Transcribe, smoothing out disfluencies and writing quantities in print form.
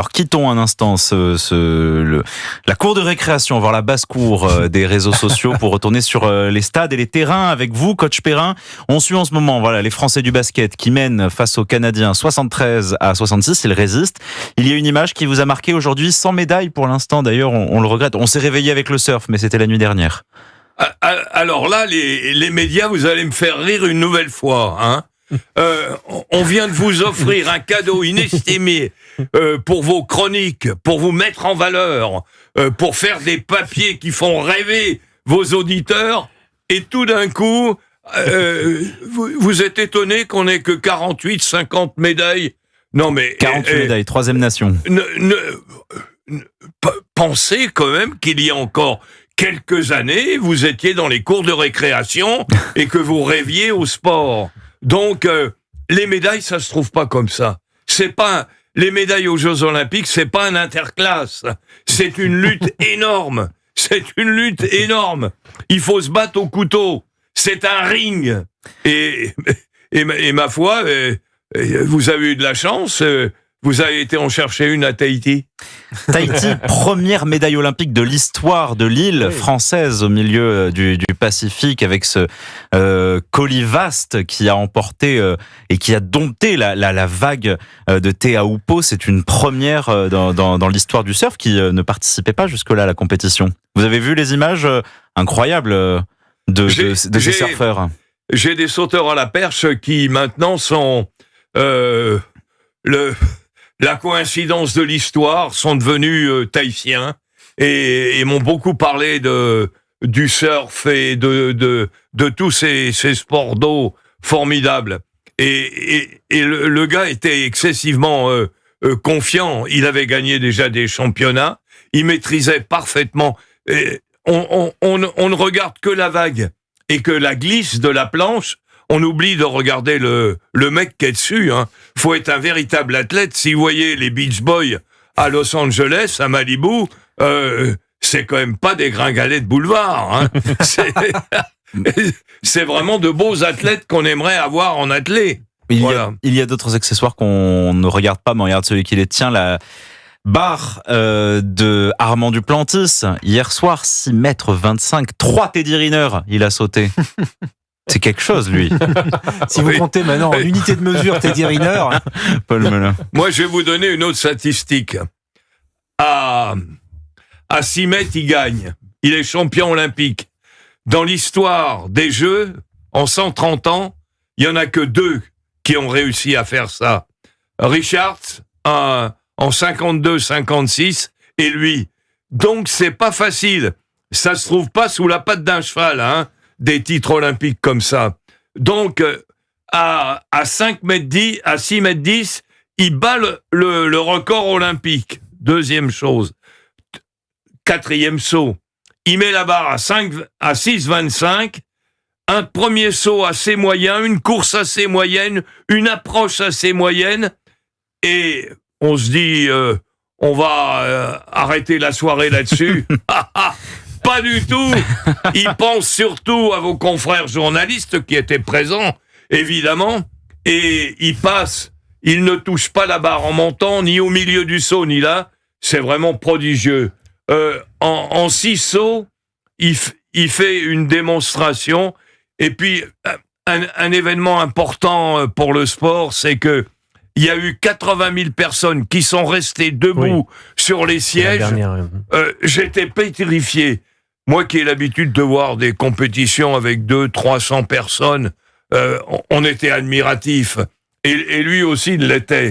Alors quittons un instant la cour de récréation, voire la basse-cour des réseaux sociaux pour retourner sur les stades et les terrains avec vous, coach Perrin. On suit en ce moment les Français du basket qui mènent face aux Canadiens 73-66, ils résistent. Il y a une image qui vous a marqué aujourd'hui, sans médaille pour l'instant d'ailleurs, on le regrette. On s'est réveillé avec le surf, mais c'était la nuit dernière. Alors là, les médias, vous allez me faire rire une nouvelle fois, hein. On vient de vous offrir un cadeau inestimé pour vos chroniques, pour vous mettre en valeur, pour faire des papiers qui font rêver vos auditeurs, et tout d'un coup, vous êtes étonné qu'on ait que 50 médailles. Non mais 48 médailles, troisième nation. Pensez quand même qu'il y a encore quelques années, vous étiez dans les cours de récréation et que vous rêviez au sport. Donc, les médailles, ça se trouve pas comme ça. Les médailles aux Jeux Olympiques, c'est pas un interclasse. C'est une lutte énorme. C'est une lutte énorme. Il faut se battre au couteau. C'est un ring. Et ma foi, vous avez eu de la chance. Vous avez été en chercher une à Tahiti. Tahiti, première médaille olympique de l'histoire de l'île française au milieu du Pacifique, avec ce colis vaste qui a emporté et qui a dompté la vague de Teahupo'o. C'est une première dans l'histoire du surf qui ne participait pas jusque-là à la compétition. Vous avez vu les images incroyables de ces surfeurs? J'ai des sauteurs à la perche qui maintenant sont... La coïncidence de l'histoire, sont devenus tahitiens et m'ont beaucoup parlé du surf et de tous ces sports d'eau formidables. Et le gars était excessivement confiant. Il avait gagné déjà des championnats. Il maîtrisait parfaitement. On ne regarde que la vague et que la glisse de la planche. On oublie de regarder le mec qui est dessus, hein. Faut être un véritable athlète. Si vous voyez les Beach Boys à Los Angeles, à Malibu, c'est quand même pas des gringalets de boulevard, hein. C'est vraiment de beaux athlètes qu'on aimerait avoir en athlée. Il y a d'autres accessoires qu'on ne regarde pas, mais on regarde celui qui les tient, la barre de Armand Duplantis. Hier soir, 6,25 m, 3 Teddy Riner, il a sauté. C'est quelque chose, lui. Si vous comptez maintenant en unité de mesure Teddy Riner. Paul Melun. Moi, je vais vous donner une autre statistique. À 6 mètres, il gagne. Il est champion olympique. Dans l'histoire des Jeux, en 130 ans, il n'y en a que 2 qui ont réussi à faire ça. Richards, en 52-56, et lui. Donc, c'est pas facile. Ça se trouve pas sous la patte d'un cheval, hein, des titres olympiques comme ça. Donc, à 6 mètres 10, il bat le record olympique. Deuxième chose. Quatrième saut. Il met la barre à 6,25. Un premier saut assez moyen, une course assez moyenne, une approche assez moyenne. Et on se dit, on va arrêter la soirée là-dessus. Pas du tout. Il pense surtout à vos confrères journalistes qui étaient présents, évidemment, et il passe. Il ne touche pas la barre en montant, ni au milieu du saut, ni là. C'est vraiment prodigieux. En 6 sauts, il fait une démonstration. Et puis, un événement important pour le sport, c'est que il y a eu 80 000 personnes qui sont restées debout sur les sièges. J'étais pétrifié. Moi qui ai l'habitude de voir des compétitions avec 200-300 personnes, on était admiratifs. Et lui aussi l'était.